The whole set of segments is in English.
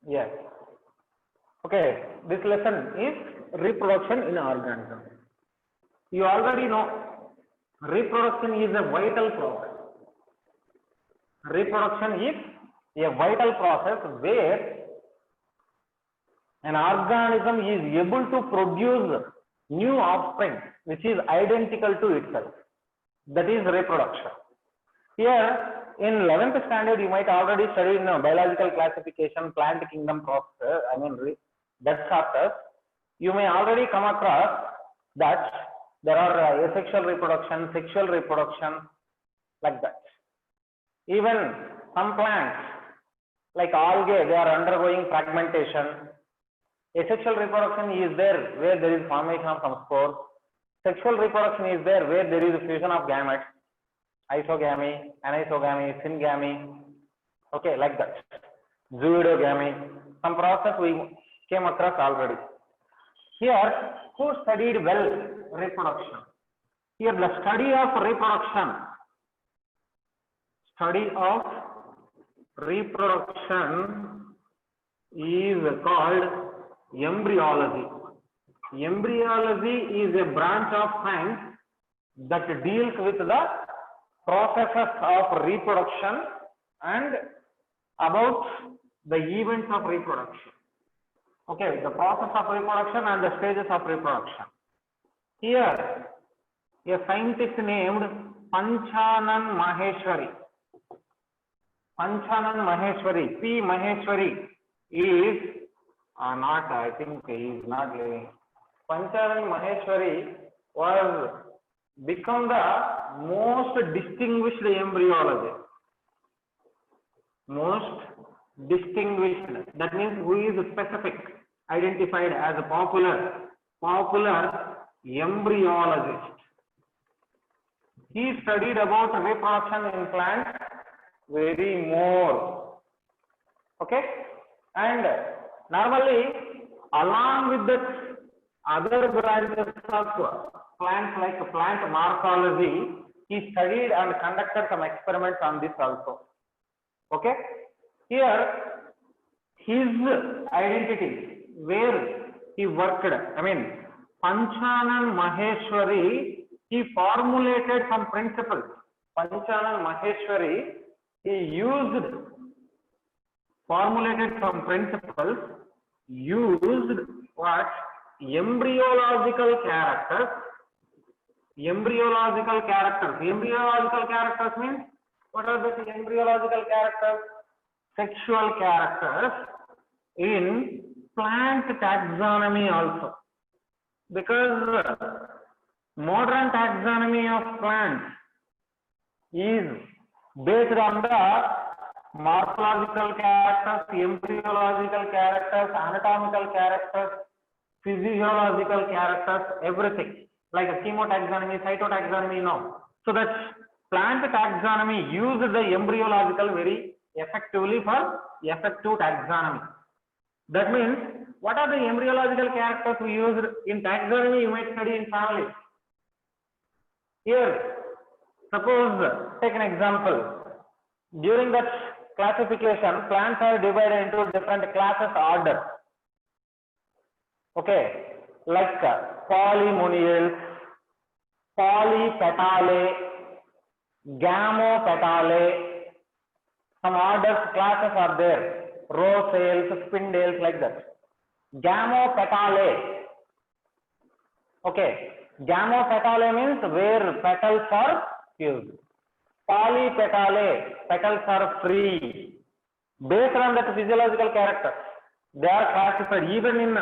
Yes. Okay, this lesson is reproduction in organism. You already know reproduction is a vital process. Reproduction is a vital process where an organism is able to produce new offspring which is identical to itself. That is reproduction. Here in 11th standard you might already study in biological classification, plant kingdom process, that chapter. You may already come across that there are asexual reproduction, sexual reproduction, like that. Even some plants like algae, they are undergoing fragmentation. Asexual reproduction is there where there is formation of some spores. Sexual reproduction is there where there is fusion of gametes, isogamy, anisogamy, syngamy, okay, like that. Zooidogamy, some process we came across already. Here, who studied well reproduction? Here, the study of reproduction is called embryology. Embryology is a branch of science that deals with the processes of reproduction and about the events of reproduction. Okay, the process of reproduction and the stages of reproduction. Here, a scientist named Panchanan Maheshwari. Panchanan Maheshwari, P. Maheshwari is not, I think he is not living. Panchanan Maheshwari was become the most distinguished embryologist. Most distinguished, that means who is specific, identified as a popular embryologist. He studied about reproduction in plants very more. Okay, and normally along with that other branches of plants like plant morphology, he studied and conducted some experiments on this also. Okay, here his identity where he worked, I mean Panchanan Maheshwari, he formulated some principles. Panchanan Maheshwari, he formulated some principles, used what? Embryological characters. Embryological characters means, what are the embryological characters? Sexual characters in plant taxonomy also. Because modern taxonomy of plants is based on the morphological characters, embryological characters, anatomical characters, physiological characters, everything. Like a chemotaxonomy, cytotaxonomy, no. So that plant taxonomy used the embryological very effectively for effective taxonomy. That means, what are the embryological characters we use in taxonomy? You might study in family. Here, suppose, take an example. During that classification, plants are divided into different classes order. Okay, like polymonials, polypetalae, gamopetalae. Some orders, classes are there. Rosales, spindles, like that. Gamopetalae. Okay, gamopetalae means where petals are fused. Polypetalae, petals are free. Based on that physiological character, they are classified. Even in,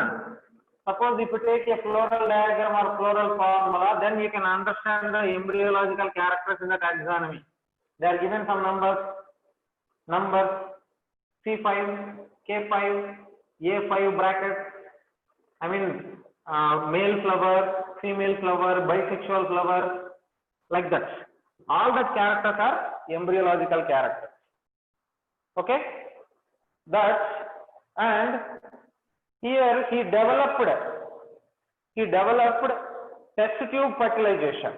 suppose if you take a floral diagram or floral formula, then you can understand the embryological characters in the taxonomy. They are given some numbers C5, K5, A5 brackets. I mean, male flower, female flower, bisexual flower, like that. All that characters are embryological characters. Okay, that, and here he developed test tube fertilization.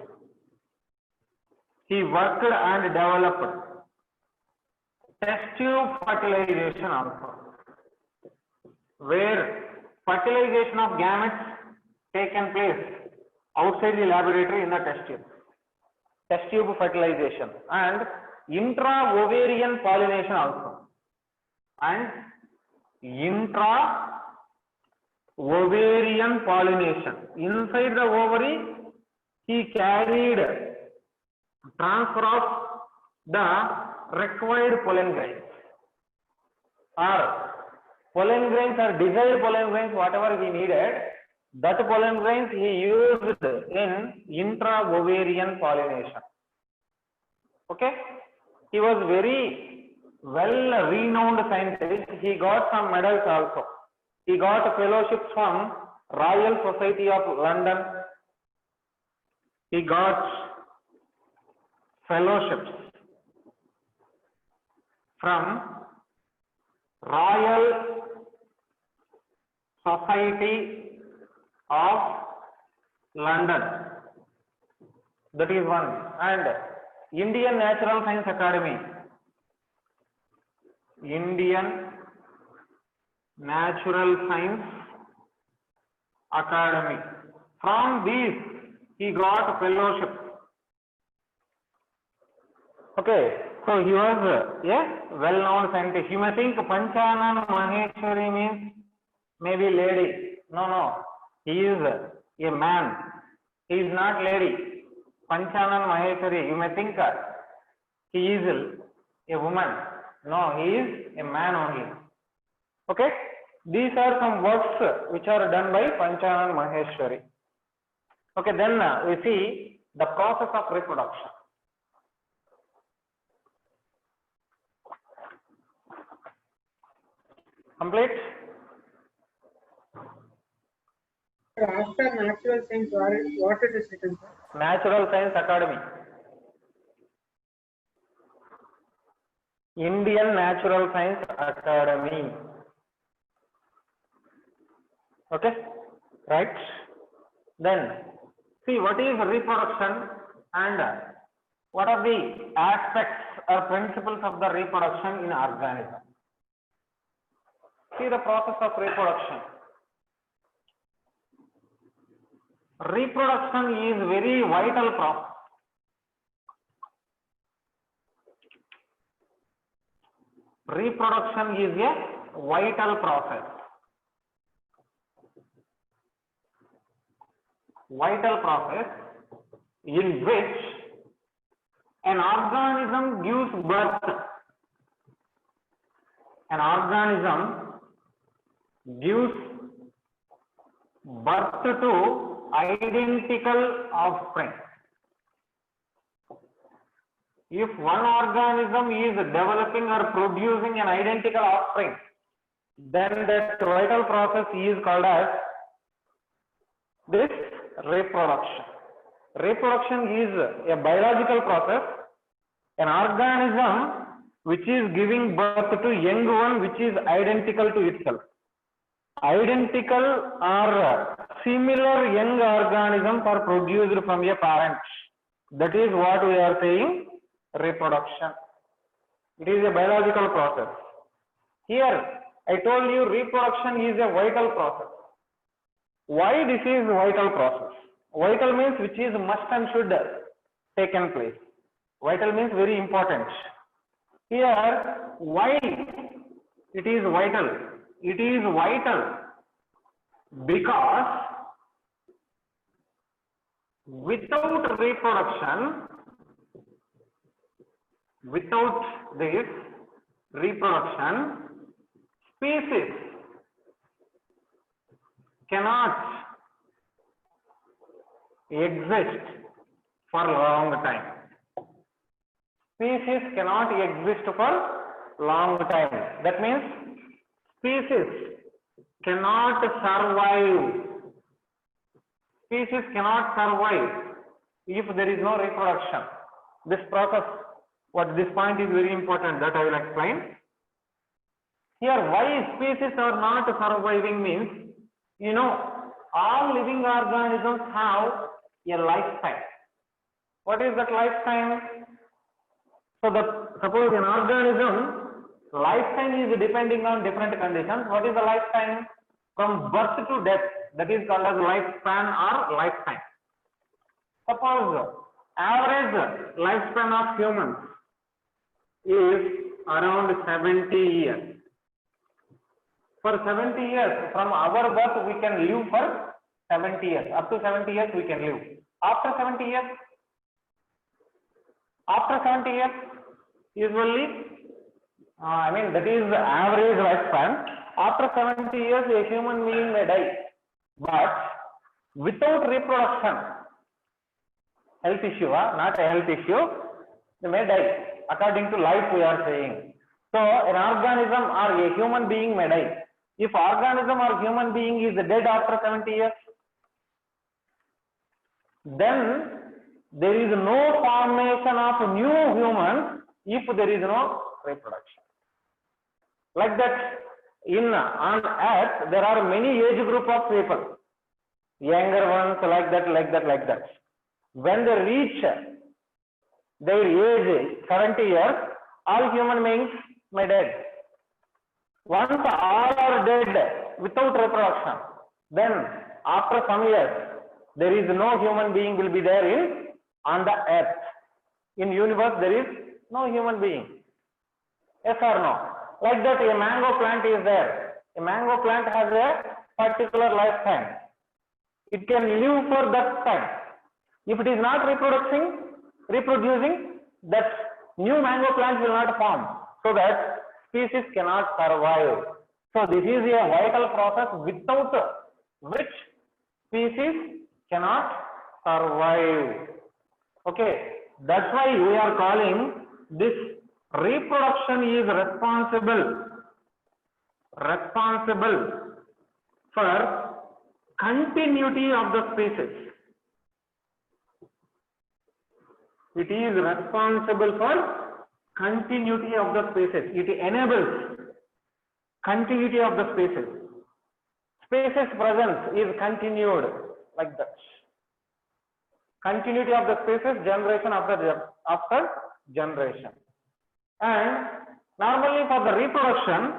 He worked and developed test tube fertilization also. where fertilization of gametes taken place outside the laboratory in the test tube fertilization, and intra-ovarian pollination also, and intra-ovarian pollination. Inside the ovary, he carried transfer of the required pollen grains, or pollen grains or desired pollen grains, whatever he needed, that pollen grains he used in intra-ovarian pollination. Okay, he was very well renowned scientist. He got some medals also. He got fellowships from Royal Society of London. He got fellowships from Royal Society of London. That is one. And Indian Natural Science Academy. Indian Natural Science Academy. From these, he got fellowship. Okay, so he was a well-known scientist. You may think Panchanan Maheshwari means maybe lady. No. He is a man. He is not lady. Panchanan Maheshwari, you may think he is a woman. No, he is a man only. Okay, these are some works which are done by Panchanan Maheshwari. Okay, then we see the process of reproduction. Complete? After natural science, what it is written? Natural Science Academy. Indian Natural Science Academy. Okay, right? Then see what is reproduction and what are the aspects or principles of the reproduction in organism. See the process of reproduction. Reproduction is very vital process. Reproduction is a vital process. Vital process in which an organism gives birth. An organism gives birth to identical offspring. If one organism is developing or producing an identical offspring, then that vital process is called as this reproduction. Reproduction is a biological process. An organism which is giving birth to young one which is identical to itself. Identical or similar young organisms are produced from a parent. That is what we are saying reproduction. It is a biological process. Here I told you reproduction is a vital process. Why this is vital process? Vital means which is must and should taken place. Vital means very important. Here why it is vital? It is vital because without reproduction, without this reproduction, species cannot exist for a long time. Species cannot exist for long time. That means species cannot survive. Species cannot survive if there is no reproduction. This process, this point is very important, that I will explain. Here, why species are not surviving means, all living organisms have a lifespan. What is that lifespan? So suppose an organism lifetime is depending on different conditions. What is the lifetime? From birth to death, that is called as lifespan or lifetime. Suppose average lifespan of humans is around 70 years. For 70 years, from our birth we can live for 70 years. Up to 70 years we can live. After 70 years, usually, that is the average lifespan. After 70 years, a human being may die. But without reproduction, health issue, not a health issue, they may die. According to life, we are saying. So, an organism or a human being may die. If organism or human being is dead after 70 years, then there is no formation of new humans if there is no reproduction. Like that, on earth, there are many age group of people. Younger ones, like that. When they reach their age 70 years, all human beings may die. Once all are dead without reproduction, then after some years, there is no human being will be there on the earth. In universe, there is no human being. Yes or no? Like that, a mango plant is there. A mango plant has a particular lifetime. It can live for that time. If it is not reproducing, that new mango plant will not form. So that species cannot survive. So this is a vital process without which species cannot survive. Okay, that's why we are calling this reproduction is responsible for continuity of the species. It is responsible for continuity of the species. It enables continuity of the species. Species presence is continued like that. Continuity of the species, generation after generation. And normally for the reproduction,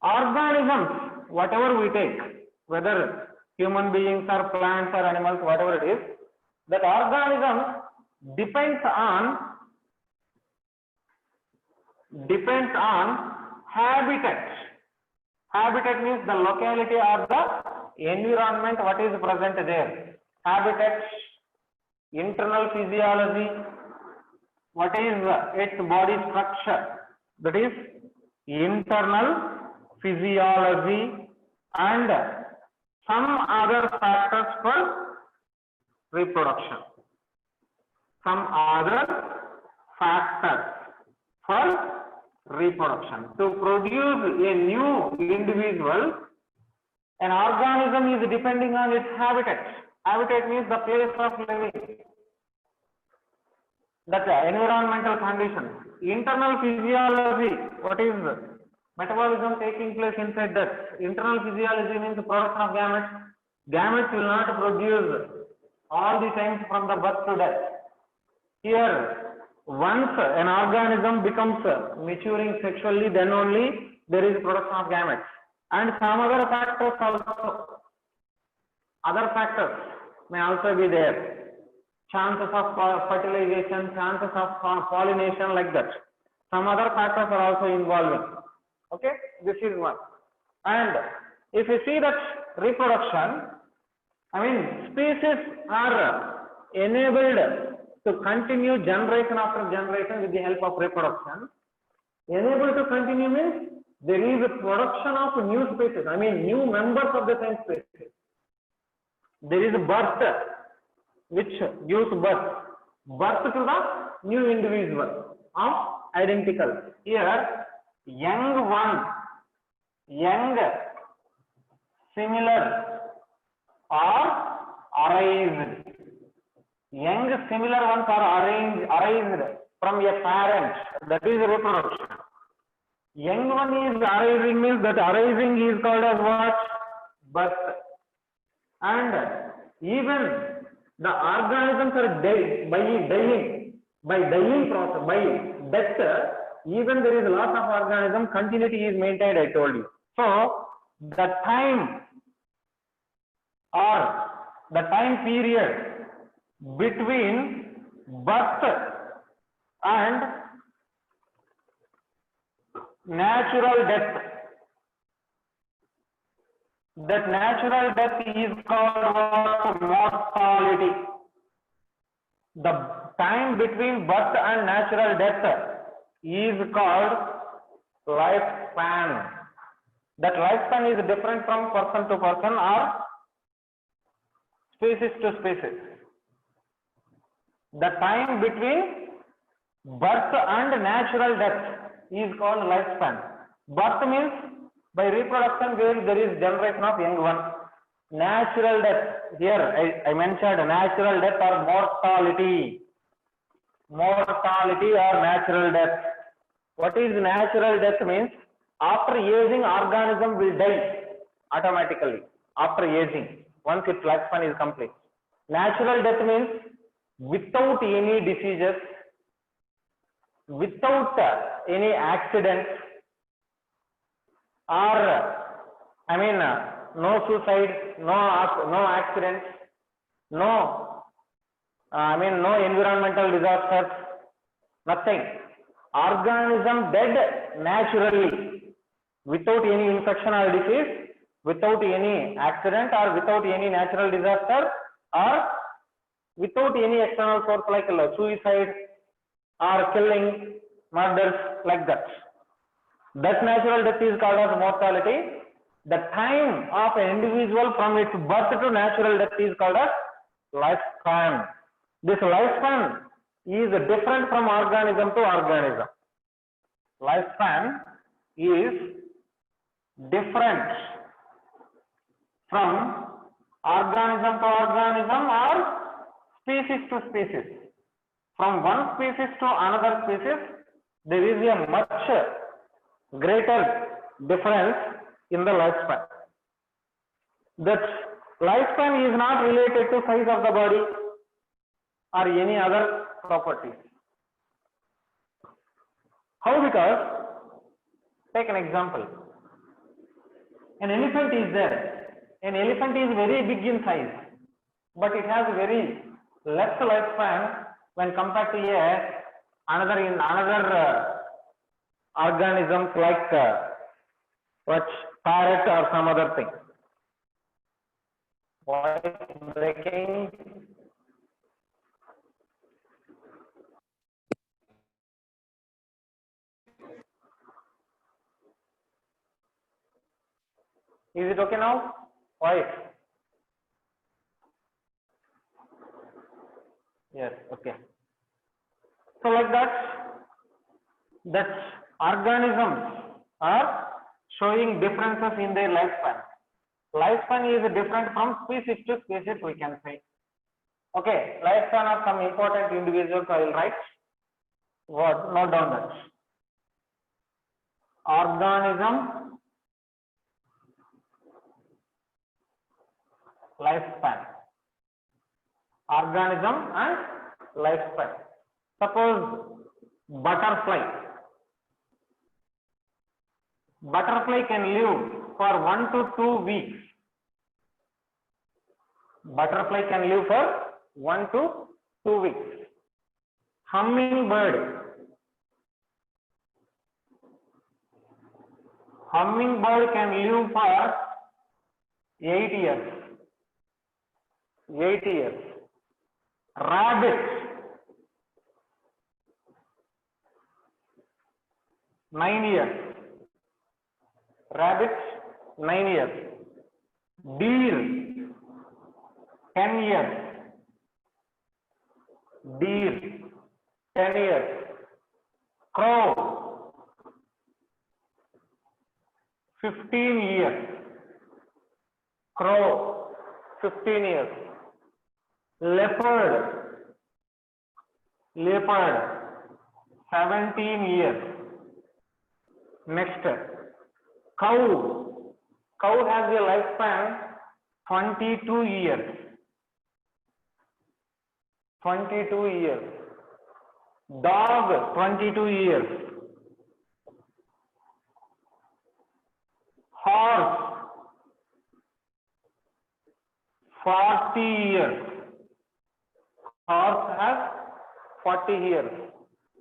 organisms, whatever we take, whether human beings or plants or animals, whatever it is, that organism depends on habitat. Habitat means the locality or the environment what is present there. Habitat, internal physiology, what is its body structure, that is internal physiology, and some other factors for reproduction. Some other factors for reproduction. To produce a new individual, an organism is depending on its habitat. Habitat means the place of living. That environmental conditions. Internal physiology, what is metabolism taking place inside that? Internal physiology means the production of gametes. Gametes will not produce all the times from the birth to death. Here, once an organism becomes maturing sexually, then only there is production of gametes. And some other factors also. Other factors may also be there. Chances of fertilization, chances of pollination, like that. Some other factors are also involving. Okay, this is one. And if you see that reproduction, species are enabled to continue generation after generation with the help of reproduction. Enabled to continue means there is a production of new species, new members of the same species. There is a birth, which gives birth to the new individual of identical. Here, young, similar or arised. Young similar ones are arised from a parent, that is reproduction. Young one is arising means that arising is called as what? Birth. And even the organisms are by dying process, by death, even there is loss of organism, continuity is maintained, I told you. So the time or the time period between birth and natural death, that natural death is called mortality. The time between birth and natural death is called lifespan. That lifespan is different from person to person or species to species. The time between birth and natural death is called lifespan. Birth means by reproduction where there is generation of young one. Natural death, here I mentioned natural death or mortality. Mortality or natural death. What is natural death means? After aging, organism will die automatically after aging once its lifespan is complete. Natural death means without any diseases, without any accidents, or no suicide, no accidents, no environmental disasters, nothing. Organism dead naturally, without any infection or disease, without any accident or without any natural disaster or without any external source like suicide or killing, murders, like that. That natural death is called as mortality. The time of an individual from its birth to natural death is called as lifespan. This lifespan is different from organism to organism. Lifespan is different from organism to organism or species to species. From one species to another species, there is a much greater difference in the lifespan. That lifespan is not related to size of the body or any other properties. How? Because, take an example. An elephant is there. An elephant is very big in size, but it has very less lifespan when compared to another organisms like parrot or some other thing. Voice breaking. Is it okay now? Voice. Yes, okay. So like that organisms are showing differences in their lifespan. Lifespan is different from species to species, we can say. Okay, lifespan of some important individuals I will write. What? Note down that. Organism lifespan. Organism and lifespan. Suppose butterfly. Butterfly can live for 1 to 2 weeks. Butterfly can live for 1 to 2 weeks. Hummingbird. Hummingbird can live for 8 years. 8 years. Rabbit. 9 years. Rabbit, 9 years. Deer, 10 years. Deer, 10 years. Crow, 15 years. Crow, 15 years. Leopard, 17 years. Next, cow. Cow has a lifespan 22 years. 22 years. Dog, 22 years. Horse, 40 years. Horse has 40 years.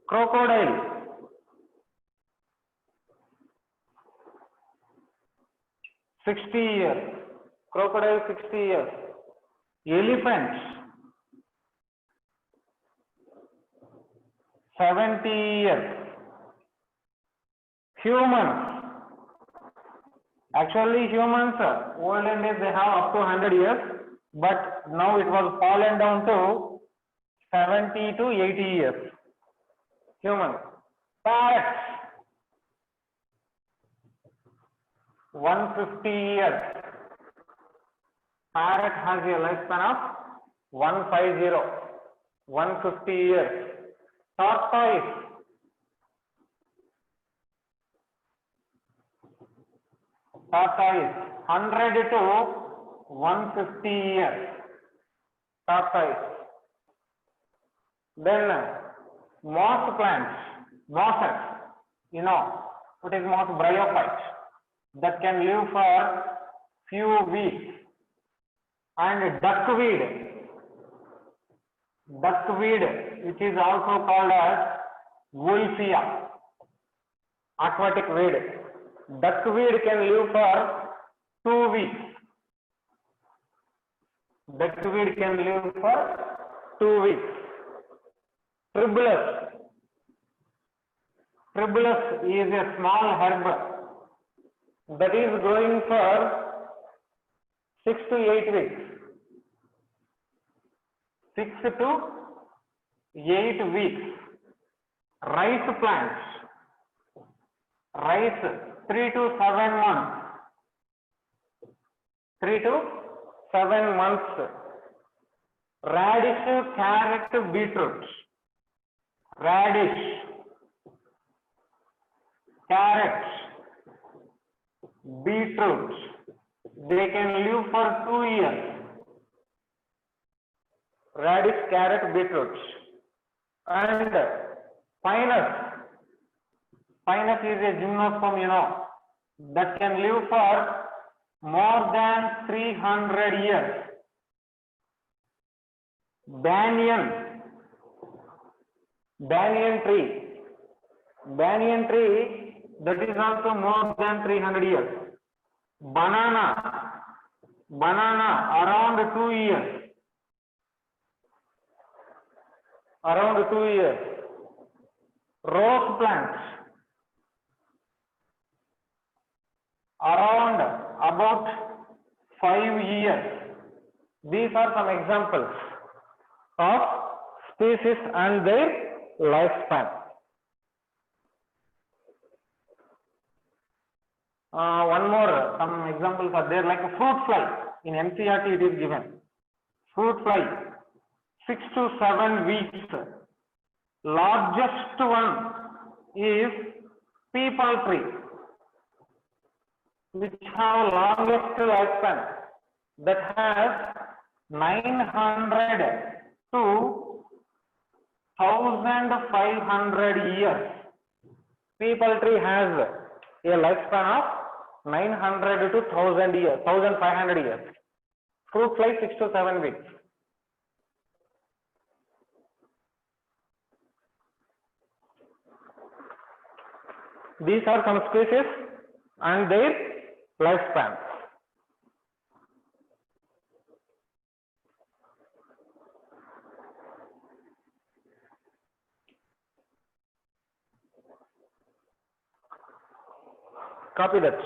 Crocodile, 60 years. Crocodile, 60 years. Elephant, 70 years. Humans, actually humans, olden days they have up to 100 years, but now it was fallen down to 70 to 80 years. Humans. Parrots, 150 years. Parrot has a lifespan of 150 years. Tortoise, 100 to 150 years. Tortoise. Then moss plants, mosses, you know, what is moss? Bryophyte, that can live for few weeks. And duckweed, which is also called as Wolffia, aquatic weed. Duckweed can live for 2 weeks. Duckweed can live for 2 weeks. Tribulus. Tribulus is a small herb that is growing for 6 to 8 weeks. 6 to 8 weeks. Rice plants. Rice, 3 to 7 months. 3 to 7 months. Radish, carrot, beetroot. Radish, carrot, beetroot. They can live for 2 years. Radish, carrot, beetroot. And pinus. Pinus is a gymnosperm, you know, that can live for more than 300 years. Banyan tree. Banyan tree, that is also more than 300 years. Banana, around 2 years. Around 2 years. Rose plants, around about 5 years. These are some examples of species and their lifespan. One more, some examples are there, like a fruit fly. In NCERT it is given. Fruit fly, 6 to 7 weeks. Largest one is peepal tree, which have longest lifespan, that has 900 to 1500 years. Peepal tree has a lifespan of 900 to 1000 years, 1500 years. Fruit fly, 6 to 7 weeks. These are some species and their lifespan. Copy that.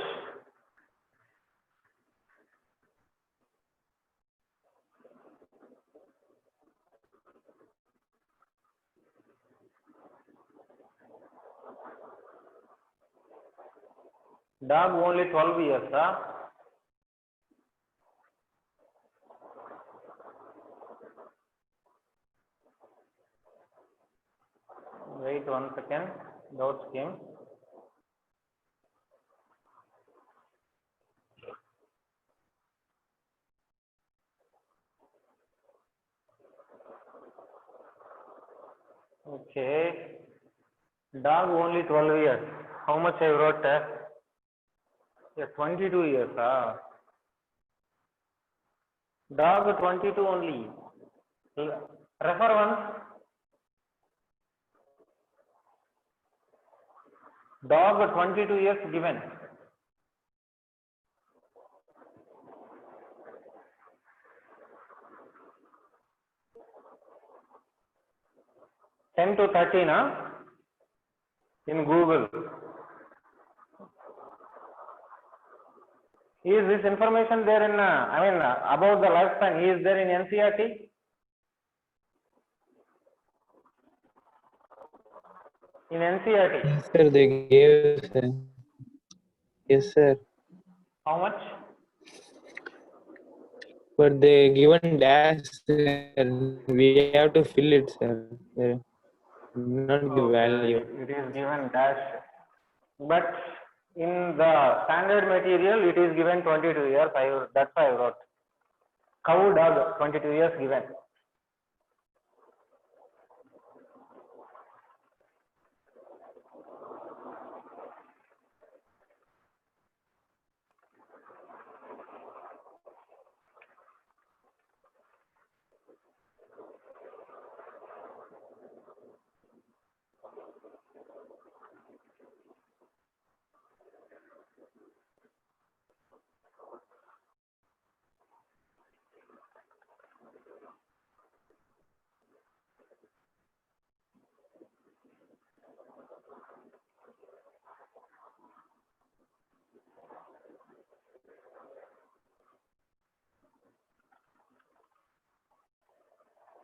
Dog only 12 years, huh? Wait 1 second, doubts came. Okay, dog only 12 years. How much I wrote? Yeah, 22 years. Dog 22 only. Refer once. Dog 22 years given. Ten to 13, in Google. Is this information there in, about the lifespan, is there in NCERT? In NCERT? Yes, sir, they gave, sir. Yes, sir. How much? But they given dash, sir. We have to fill it, sir. They not give value. It is given dash. But in the standard material, it is given 22 years. That's why I wrote. Cow dog 22 years given.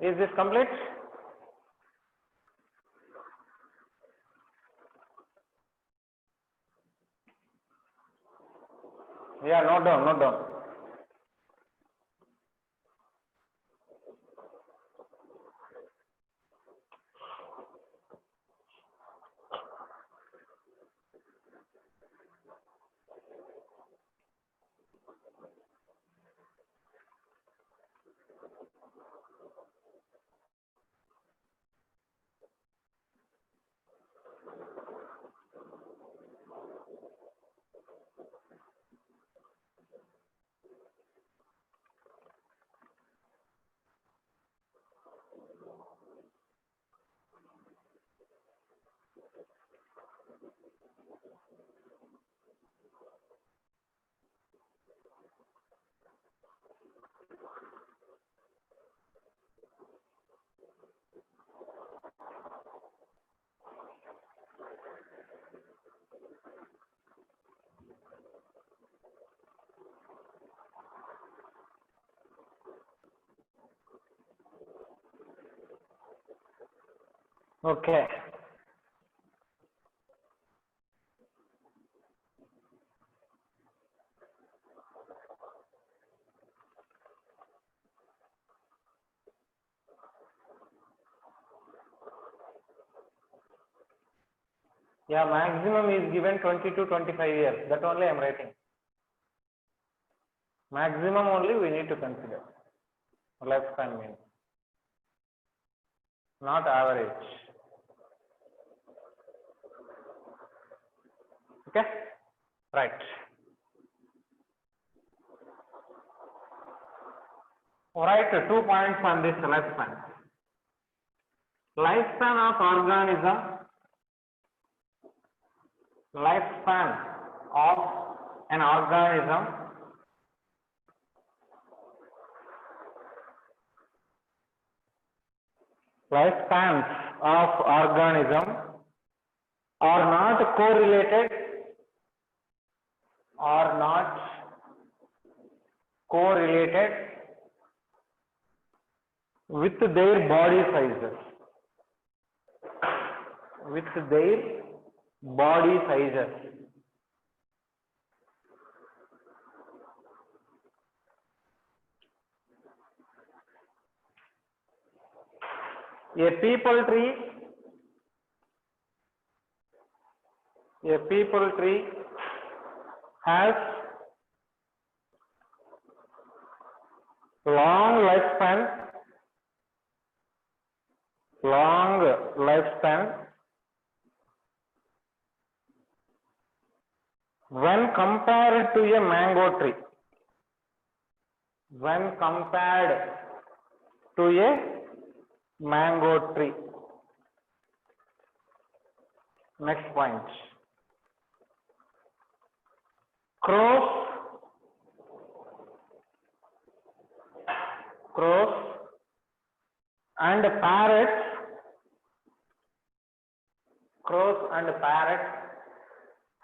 Is this complete? Yeah, note down, note down. Okay. Yeah, maximum is given 20 to 25 years. That only I am writing. Maximum only we need to consider. Lifespan means. Not average. Okay? Right. Write 2 points on this lifespan. Lifespan of organism. Lifespan of an organism lifespans of organism are not correlated with their body sizes. A people tree has long lifespan when compared to a mango tree, when compared to a mango tree. Next point. Crows and parrots,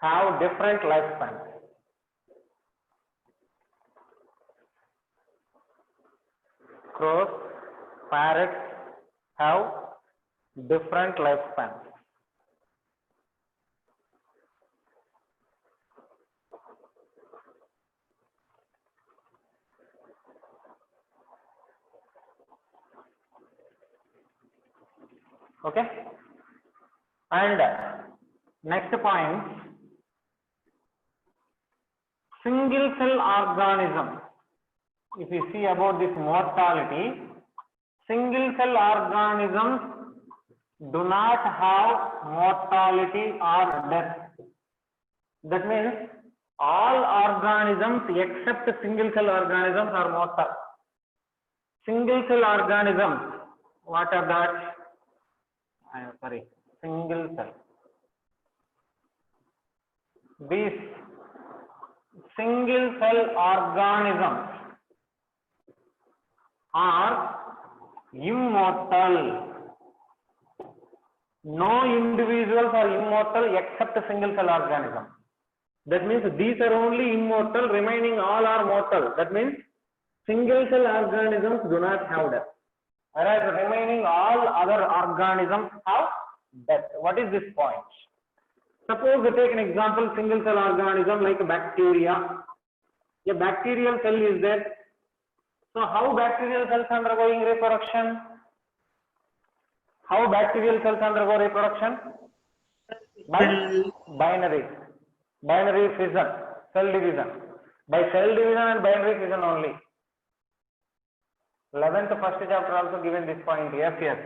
have different lifespans. Crows, parrots have different lifespans. Okay, and next point, single cell organism. If you see about this mortality, single cell organisms do not have mortality or death. That means all organisms except single cell organisms are mortal. Single cell organisms, what are that? Single cell. These single cell organisms are immortal. No individuals are immortal except a single cell organism. That means these are only immortal, remaining all are mortal. That means single cell organisms do not have death, whereas remaining all other organisms have death. What is this point? Suppose we take an example, single cell organism like a bacteria. A bacterial cell is there. So how bacterial cells undergoing reproduction? How bacterial cells undergo reproduction? By binary fission, cell division. By cell division and binary fission only. 11th first chapter also given this point. Yes.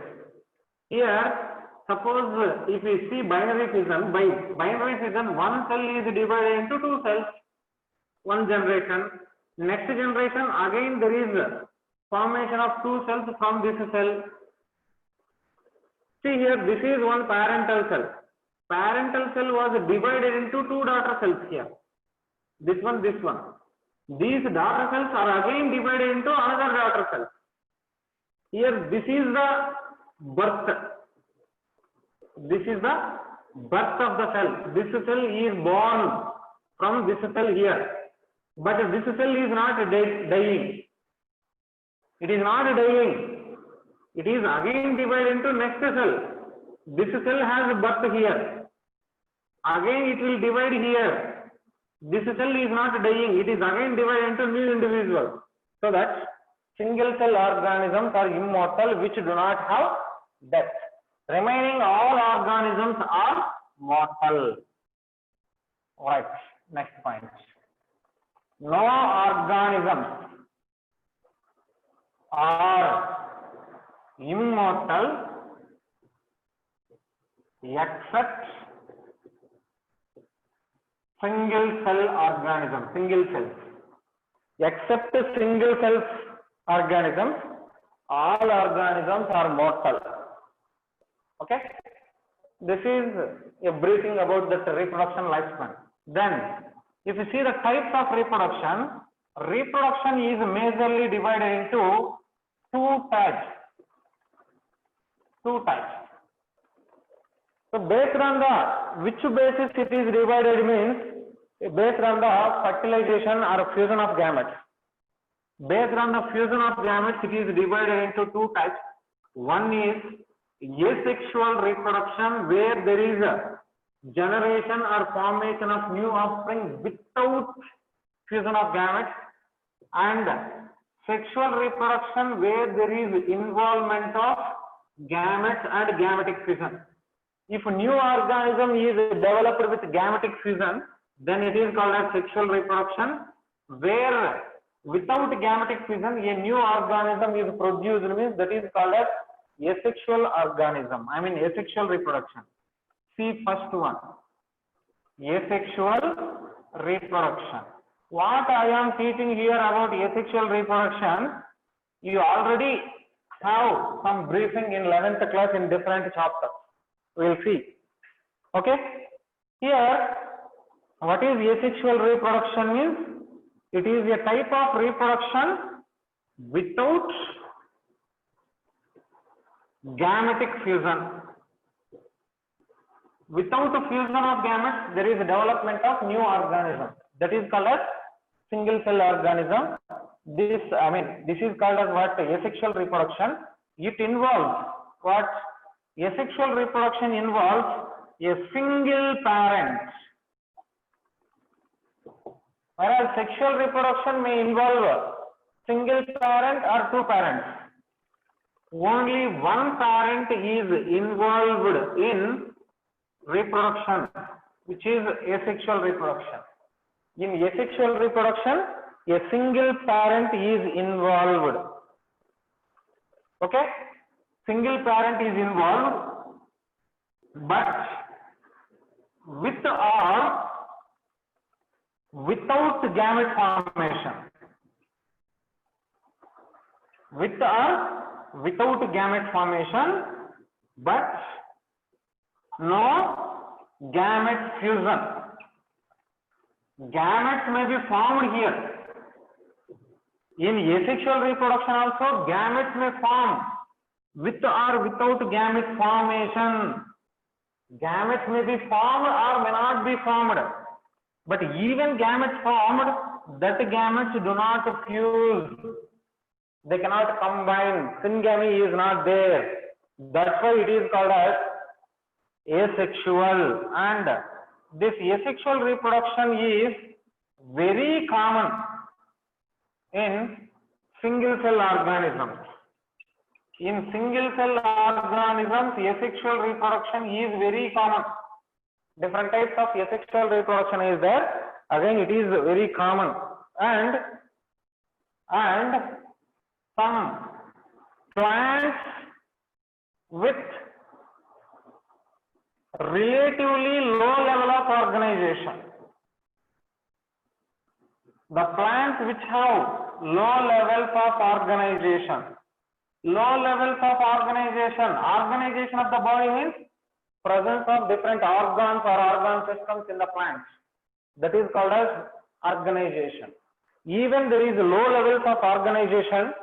Here, suppose if we see binary fission, by binary fission, one cell is divided into two cells, one generation. Next generation, again there is formation of two cells from this cell. See here, this is one parental cell. Parental cell was divided into two daughter cells here. This one. These daughter cells are again divided into another daughter cell. Here, this is the birth. This is the birth of the cell. This cell is born from this cell here. But this cell is not dying. It is not dying. It is again divided into next cell. This cell has birth here. Again it will divide here. This cell is not dying. It is again divided into new individual. So that single cell organisms are immortal, which do not have death. Remaining all organisms are mortal. Right. Next point. No organisms are immortal except single cell organism, single cells. Except single cell organisms, all organisms are mortal. Okay, this is a briefing about the reproduction lifespan. Then, if you see the types of reproduction, reproduction is majorly divided into two types. So based on the which basis it is divided means based on the fertilization or fusion of gametes. Based on the fusion of gametes, it is divided into two types. One is asexual reproduction, where there is a generation or formation of new offspring without fusion of gametes, and sexual reproduction, where there is involvement of gametes and gametic fusion. If a new organism is developed with gametic fusion, then it is called as sexual reproduction. Where without gametic fusion, a new organism is produced, means that is called as asexual organism. I mean asexual reproduction. See first one, asexual reproduction. What I am teaching here about asexual reproduction, you already have some briefing in 11th class in different chapters. We will see. Okay. Here, what is asexual reproduction means? It is a type of reproduction without gametic fusion. Without the fusion of gametes, there is a development of new organism. That is called as single cell organism. This is called as what? Asexual reproduction. It involves what? Asexual reproduction involves a single parent. Whereas sexual reproduction may involve single parent or two parents. Only one parent is involved in reproduction, which is asexual reproduction. In asexual reproduction, a single parent is involved. Okay? Single parent is involved, but with or without gamete formation. With or without gamete formation, but no gamete fusion. Gametes may be formed here. In asexual reproduction also, gametes may form with or without gamete formation. Gametes may be formed or may not be formed. But even gametes formed, that gametes do not fuse. They cannot combine. Syngamy is not there. That's why it is called as asexual. And this asexual reproduction is very common in single cell organisms. In single cell organisms, asexual reproduction is very common. Different types of asexual reproduction is there. Again, it is very common. And some plants with relatively low level of organization. The plants which have low levels of organization. Low levels of organization. Organization of the body means presence of different organs or organ systems in the plants. That is called as organization. Even there is low levels of organization,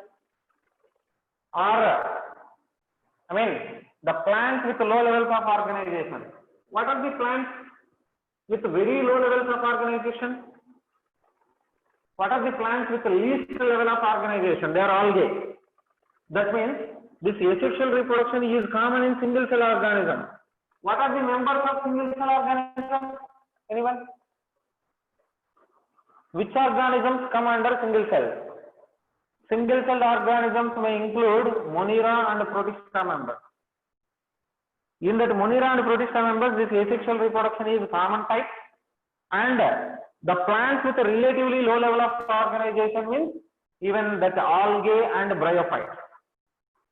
or the plants with low levels of organization. What are the plants with very low levels of organization? What are the plants with the least level of organization? They are algae. That means this asexual reproduction is common in single cell organism. What are the members of single cell organism? Anyone? Which organisms come under single cell? Single cell organisms may include Monera and Protista members. In that Monera and Protista members, this asexual reproduction is common type, and the plants with a relatively low level of organization means even that algae and bryophytes.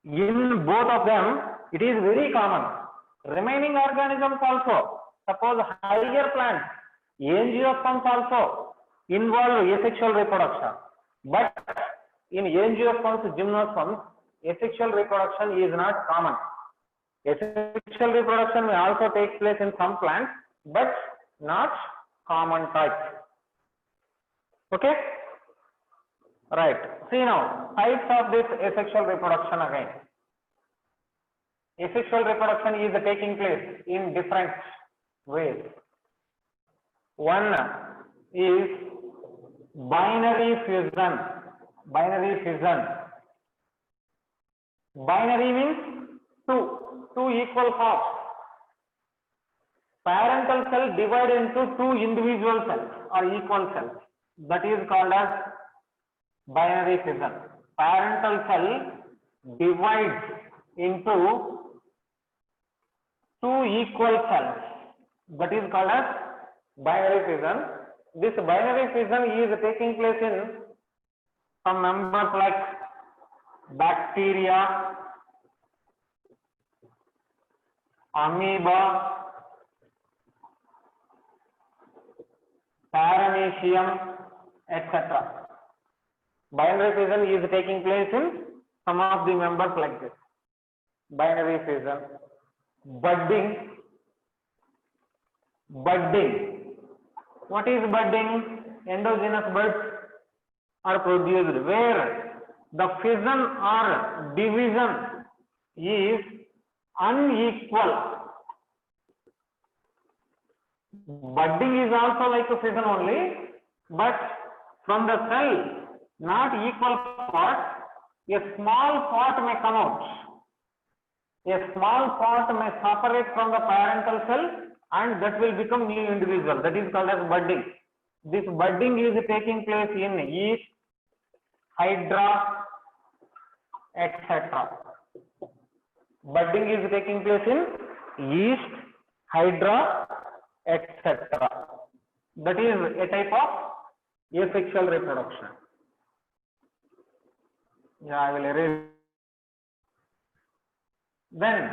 In both of them, it is very common. Remaining organisms also, suppose higher plants, angiosperms also involve asexual reproduction. But in angiosperms, gymnosperms, asexual reproduction is not common. Asexual reproduction may also take place in some plants, but not common type. Okay? Right. See now, types of this asexual reproduction again. Asexual reproduction is taking place in different ways. One is binary fusion. Binary fusion. Binary means two equal halves. Parental cell divided into two individual cells or equal cells. That is called as binary fission. Parental cell divides into two equal cells. That is called as binary fission. This binary fission is taking place in some members like bacteria, amoeba, paramecium, etc. Binary fission is taking place in some of the members like this. Binary fission, budding. What is budding? Endogenous buds are produced where the fission or division is unequal. Budding is also like a fission only, but from the cell, not equal parts, a small part may come out. A small part may separate from the parental cell and that will become new individual. That is called as budding. This budding is taking place in yeast, hydra, etc. Budding is taking place in yeast, hydra, etc. That is a type of asexual reproduction. Yeah, I will erase. Then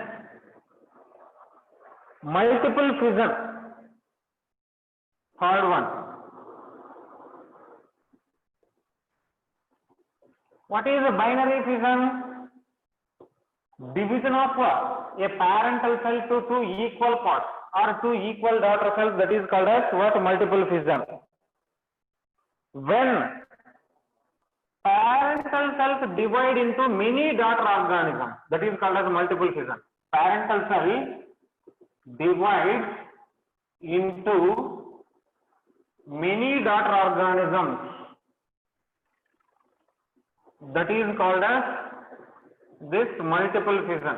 multiple fission, third one. What is a binary fission? Division of a parental cell to two equal parts or two equal daughter cells, that is called as what? Multiple fission. When parental cells divide into many daughter organisms, that is called as multiple fission. Parental cell divides into many daughter organisms, that is called as this multiple fission.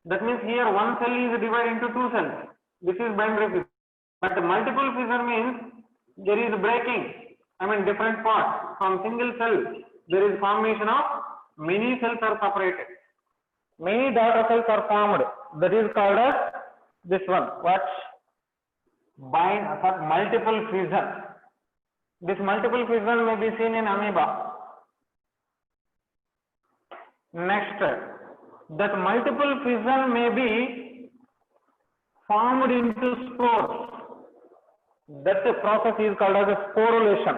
That means here one cell is divided into two cells. This is binary fission. But multiple fission means there is breaking. I mean different parts from single cell. There is formation of many cells are separated. Many daughter cells are formed. That is called as this one. What? Multiple fission. This multiple fission may be seen in amoeba. Next, that multiple fission may be formed into spores. That process is called as a sporulation.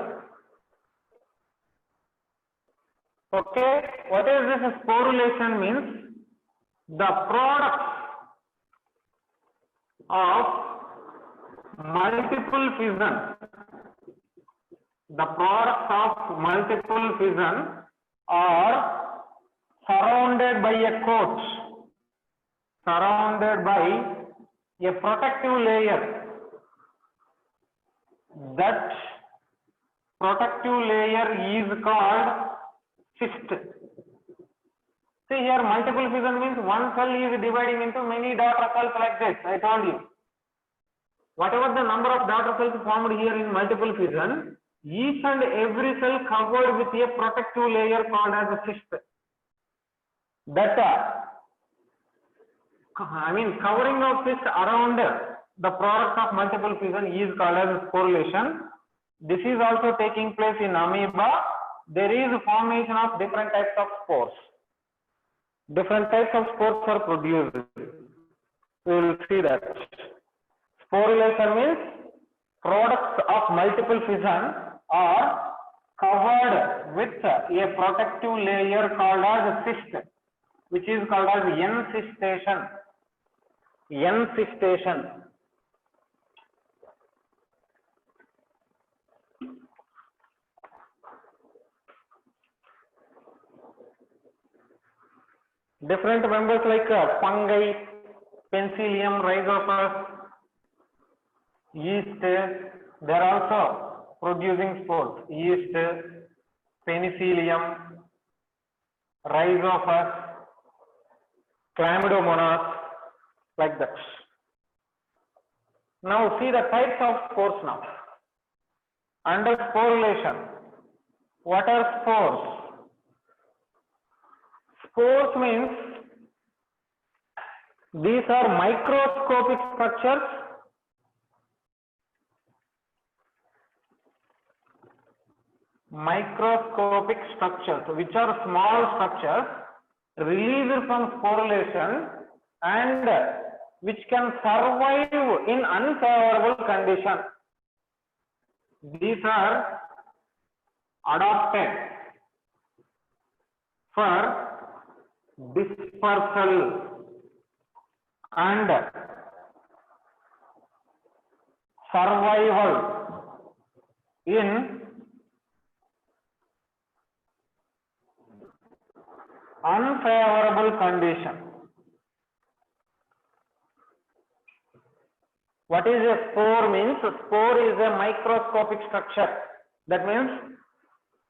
Okay, what is this sporulation means? The products of multiple fission. The products of multiple fission are surrounded by a coat, surrounded by a protective layer. That protective layer is called cyst. See here, multiple fission means one cell is dividing into many daughter cells like this. I told you. Whatever the number of daughter cells formed here in multiple fission, each and every cell covered with a protective layer called as a cyst. That covering of cyst around the product of multiple fission is called as sporulation. This is also taking place in amoeba. There is formation of different types of spores. Different types of spores are produced. We will see that. Sporulation means products of multiple fission are covered with a protective layer called as cyst, which is called as encystation. Encystation. Different members like fungi, penicillium, rhizopus, yeast, they are also producing spores. Yeast, penicillium, rhizopus, chlamydomonas, like that. Now see the types of spores now. Under sporulation, what are spores? Spores means these are microscopic structures which are small structures released from sporulation and which can survive in unfavorable conditions. these are adopted for dispersal and survival in unfavorable condition. What is a spore means? Spore is a microscopic structure. That means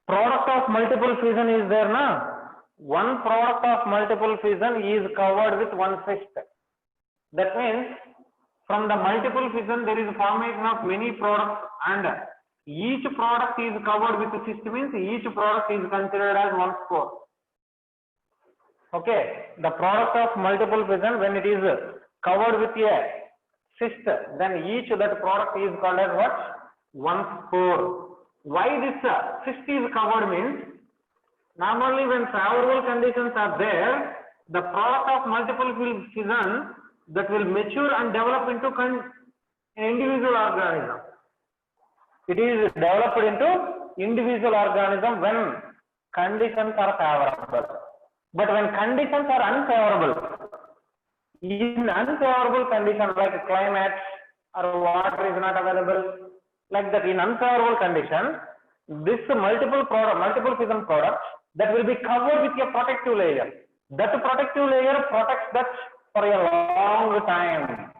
product of multiple fission is there, na? One product of multiple fission is covered with one cyst. That means from the multiple fission there is formation of many products, and each product is covered with cyst means each product is considered as one spore. Okay, the product of multiple fission, when it is covered with a cyst, then each that product is called as what? One spore. Why this cyst is covered means, normally when favorable conditions are there, the product of multiple fission that will mature and develop into an individual organism. It is developed into individual organism when conditions are favorable. But when conditions are unfavorable, in unfavorable conditions like climate or water is not available, like that, in unfavorable condition, this multiple fission products that will be covered with a protective layer. That protective layer protects that for a long time.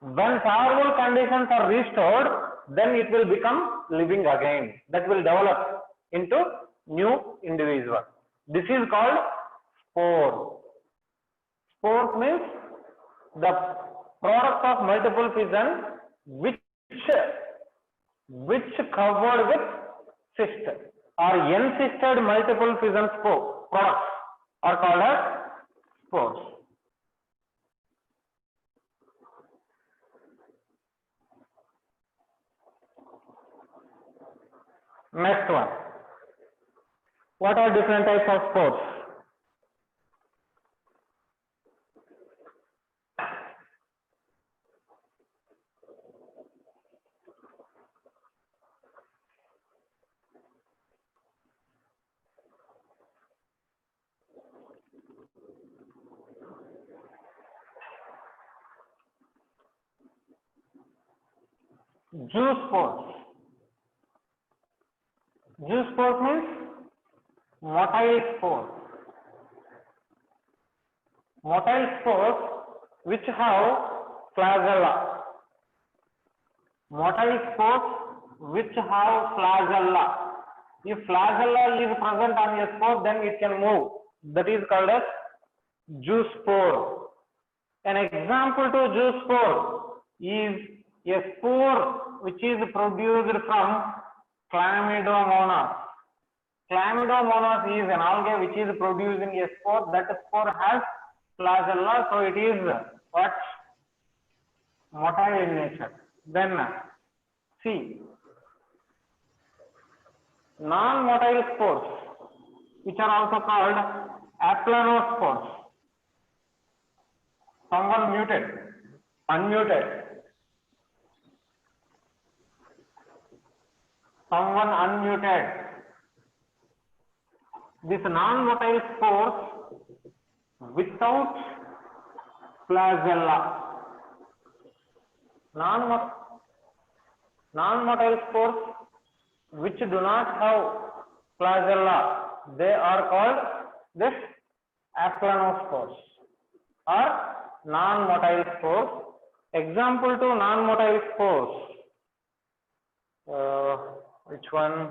When favorable conditions are restored, then it will become living again. That will develop into new individual. This is called spore. Spore means the product of multiple fission which covered with cyst or encysted multiple fission products are called as spores. Next one. What are different types of spores? Zoospores. Zoospores means motile spores. Motile spores which have flagella. Motile spores which have flagella. If flagella is present on a spore, then it can move. That is called as zoospore. An example to zoospore is a spore which is produced from Chlamydomonas. Chlamydomonas is an algae which is producing a spore. That spore has flagella, so it is what? Motile in nature. Then see, non-motile spores, which are also called aplanospores. Someone muted, unmuted. Someone unmuted. This non-motile spores without flagella. Non-motile spores which do not have flagella, they are called this aplanospores or non-motile spores. Example to non-motile spores. Which one?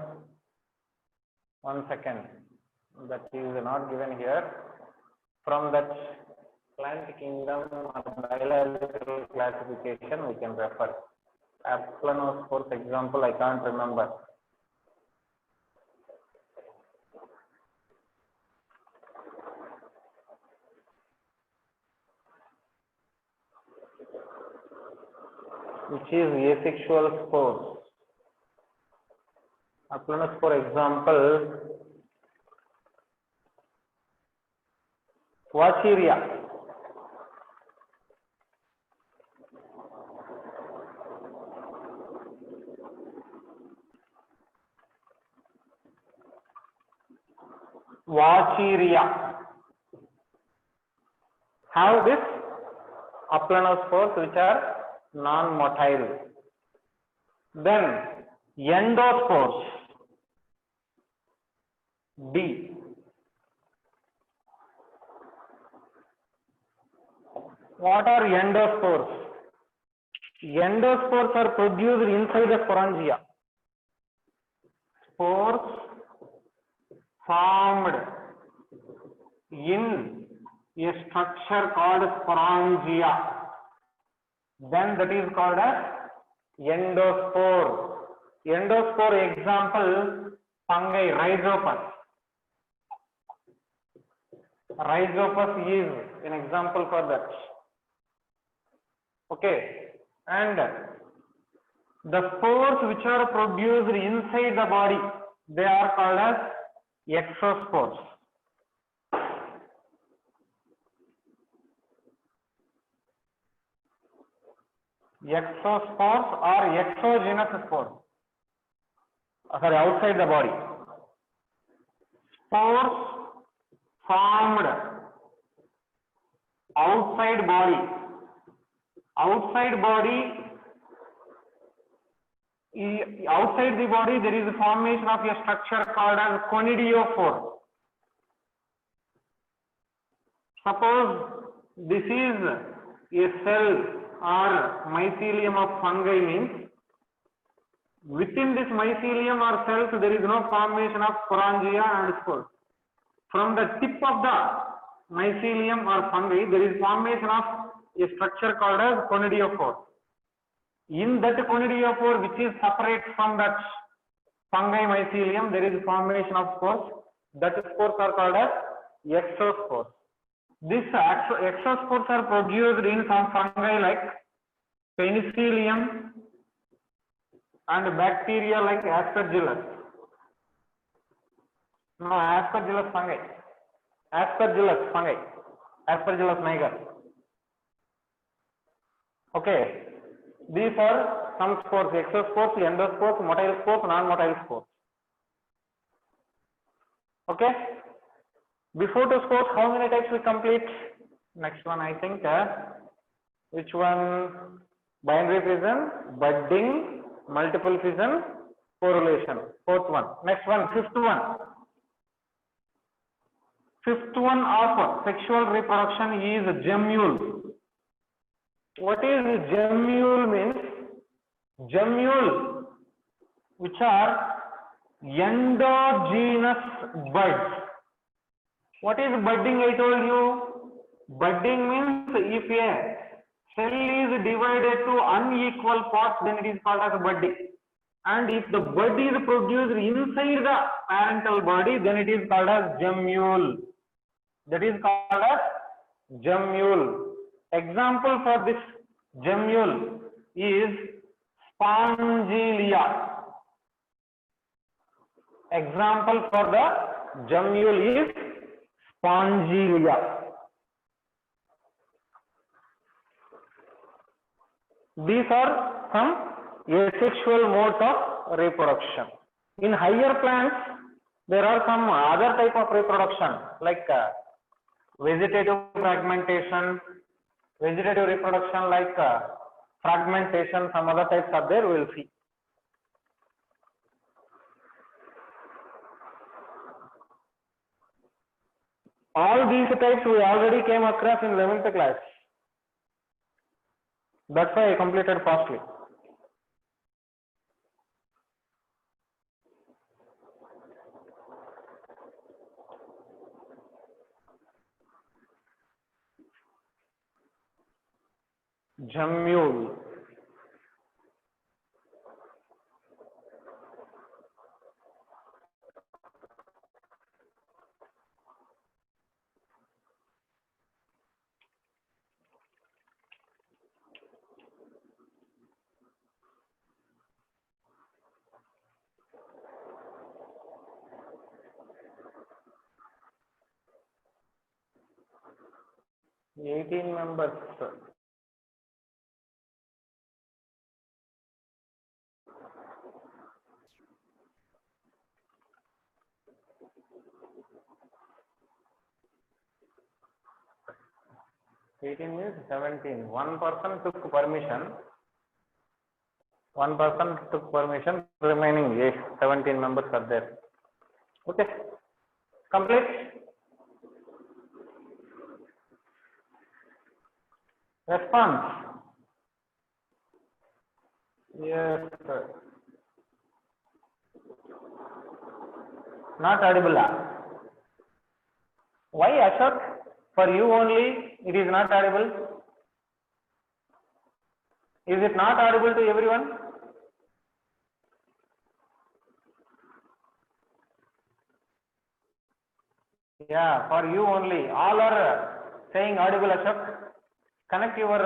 One second. That is not given here. From that plant kingdom or biological classification, we can refer. Aplanospores example, I can't remember. Which is asexual spores. Aplanospore example, Wacheria. Vacheria have this applanospores which are non-motile. Then endospores, D. What are endospores? Endospores are produced inside the sporangia. Spores formed in a structure called sporangia. Then that is called as endospore. Endospore example, fungi, Rhizopus. Rhizopus is an example for that. Okay, and the spores which are produced inside the body, they are called as exospores. Exospores or exogenous spores. Sorry, outside the body. Spores formed outside body. Outside the body there is a formation of a structure called as conidiophore. Suppose this is a cell or mycelium of fungi, means within this mycelium or cells there is no formation of sporangia and spores. From the tip of the mycelium or fungi there is formation of a structure called as conidiophore. In that conidiophore, which is separate from that fungi mycelium, there is formation of spores. That spores are called as exospores. These exospores are produced in some fungi like penicillium and bacteria like Aspergillus. No, Aspergillus fungi. Aspergillus niger. Okay. These are some spores: exospores, endospores, motile spores, non-motile spores. Okay. Before the spores, how many types we complete? Next one, I think. Which one? Binary fission, budding, multiple fission, correlation. Fourth one. Next one, fifth one. Fifth one of sexual reproduction is gemmule. What is gemmule means? Gemmule, which are endogenous buds. What is budding? I told you. Budding means if a cell is divided to unequal parts, then it is called as budding. And if the bud is produced inside the parental body, then it is called as gemmule. That is called as gemmule. Example for this gemmule is spongilia. Example for the gemmule is spongilia. These are some asexual modes of reproduction. In higher plants, there are some other type of reproduction like vegetative fragmentation, vegetative reproduction like fragmentation, some other types are there, we will see. All these types we already came across in 11th class. That's why I completed fastly. Gemmule. Eighteen members. 18 means 17. One person took permission. One person took permission. Remaining 17 members are there. Okay. Complete. Response. Yes, sir. Not audible. Why, Ashok? For you only, it is not audible. Is it not audible to everyone? Yeah, for you only. All are saying audible, Ashok. Connect your,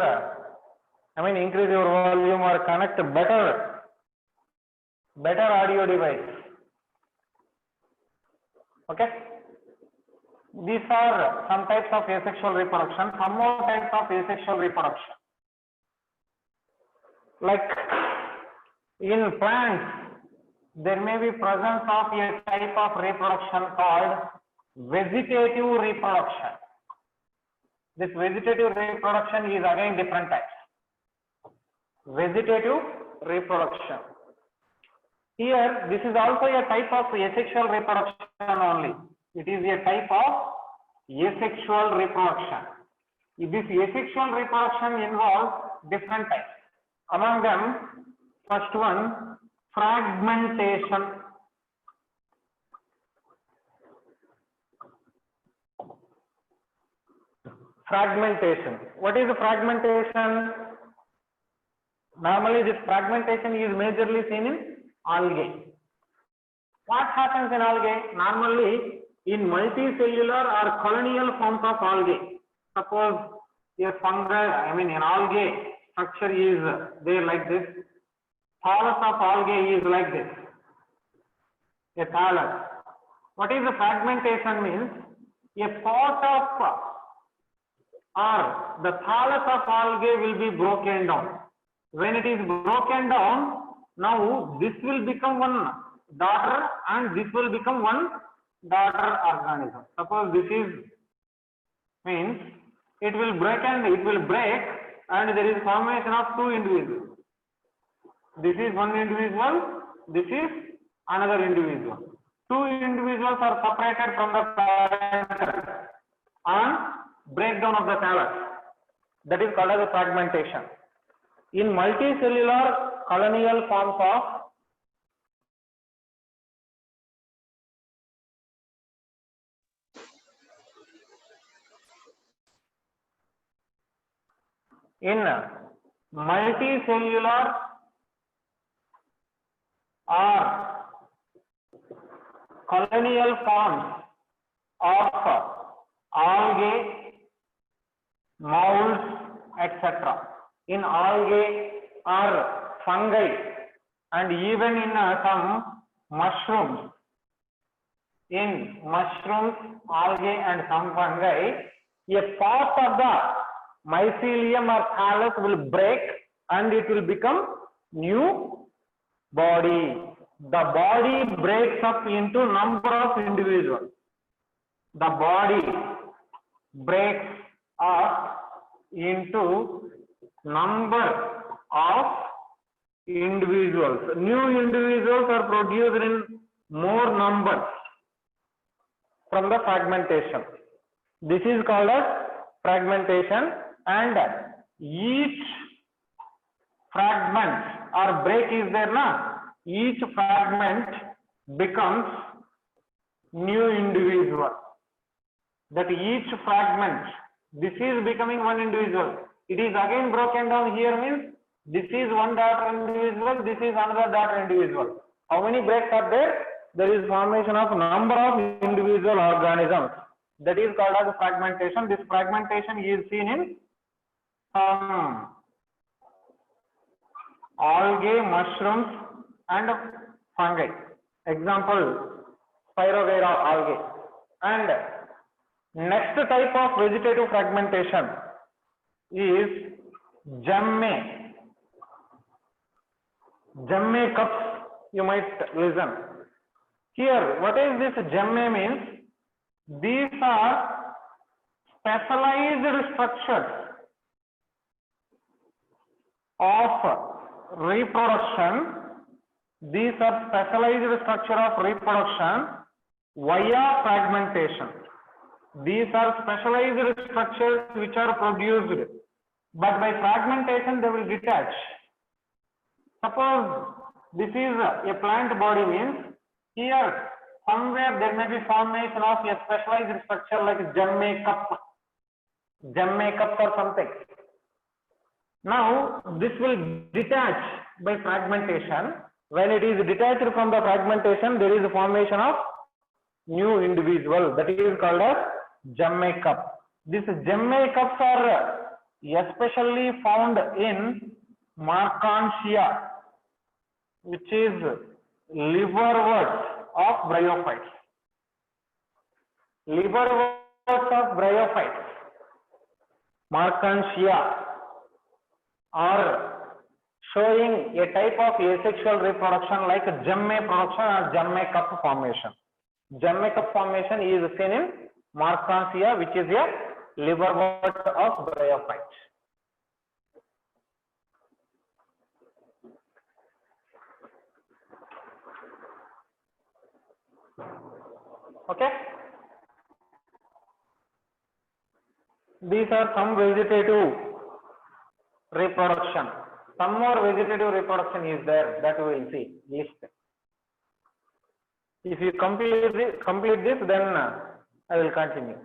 increase your volume or connect better audio device. Okay. These are some types of asexual reproduction. Some more types of asexual reproduction. Like in plants, there may be presence of a type of reproduction called vegetative reproduction. This vegetative reproduction is again different types. Vegetative reproduction. Here, this is also a type of asexual reproduction only. It is a type of asexual reproduction. This asexual reproduction involves different types. Among them, first one, fragmentation. Fragmentation. What is the fragmentation? Normally, this fragmentation is majorly seen in algae. What happens in algae? Normally, in multicellular or colonial forms of algae. Suppose a fungi, an algae structure is there like this. Thallus of algae is like this. A thallus. What is the fragmentation means? A part of or the thallus of algae will be broken down. When it is broken down, now this will become one daughter and this will become one daughter organism. Suppose this is means it will break and there is formation of two individuals. This is one individual, this is another individual. Two individuals are separated from the parent on breakdown of the thallus. That is called as a fragmentation. In multicellular colonial forms of multicellular or colonial forms of algae, molds, etc. In algae or fungi and even in some mushrooms. In mushrooms, algae and some fungi, a part of the mycelium or thallus will break and it will become new body. The body breaks up into number of individuals. The body breaks up into number of individuals. New individuals are produced in more numbers from the fragmentation. This is called as fragmentation, and each fragment or break is there na, each fragment becomes new individual. That each fragment, this is becoming one individual. It is again broken down here means this is one daughter individual, this is another daughter individual. How many breaks are there? There is formation of number of individual organisms. That is called as fragmentation. This fragmentation is seen in algae, mushrooms and fungi. Example, Spirogyra algae. And next type of vegetative fragmentation is Gemme. Gemme cups, you might listen. Here, what is this gemme means? These are specialized structures of reproduction. These are specialized structure of reproduction via fragmentation. These are specialized structures which are produced, but by fragmentation they will detach. Suppose this is a plant body, means here somewhere there may be formation of a specialized structure like gemme cup or something. Now this will detach by fragmentation. When it is detached from the fragmentation, there is a formation of new individual, that is called as gemme cup. These gemme cups are especially found in Marchantia, which is liverworts of bryophytes. Liverworts of bryophytes, Marchantia, are showing a type of asexual reproduction like gemme production or gemme cup formation. Gemme cup formation is seen in Marchantia, which is a liverwort of bryophytes. Okay. These are some vegetative reproduction. Some more vegetative reproduction is there, that we will see list. If you complete this, then I will continue.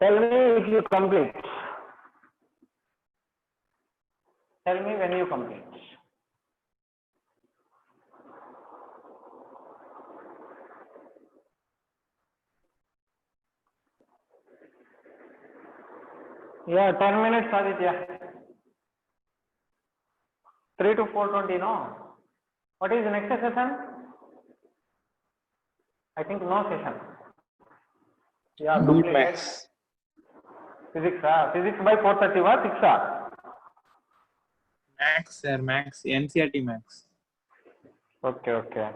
Tell me if you complete. Tell me when you complete. Yeah, 10 minutes, Aditya. 3 to 4:20, no? What is the next session? I think no session. Yeah, Good complete. max. Physics, physics by 4:30 was 6 hours. Max, sir, max. NCRT max. Okay.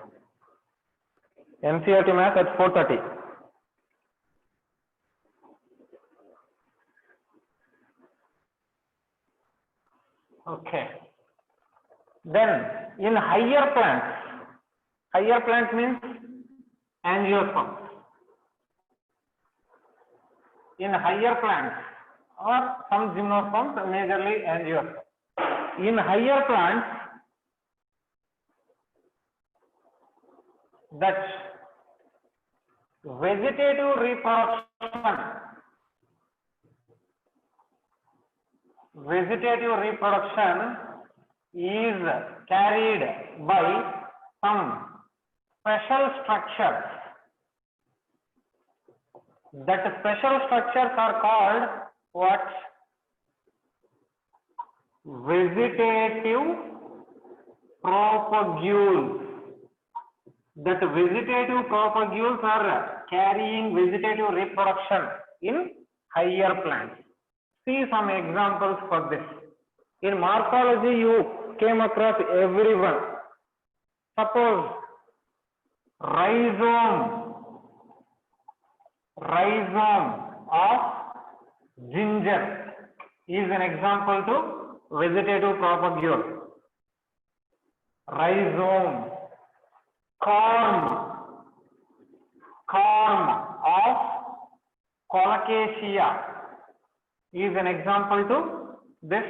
NCRT math at 4:30. Okay. Then in higher plant means angiosperms. In higher plants or some gymnosperms, majorly angiosperms. In higher plants, that vegetative reproduction is carried by some special structures. That special structures are called what? Vegetative propagules. That vegetative propagules are carrying vegetative reproduction in higher plants. See some examples for this. In morphology, you came across everyone. Suppose rhizome of ginger is an example to vegetative propagule. Rhizome. Corm of colocasia is an example to this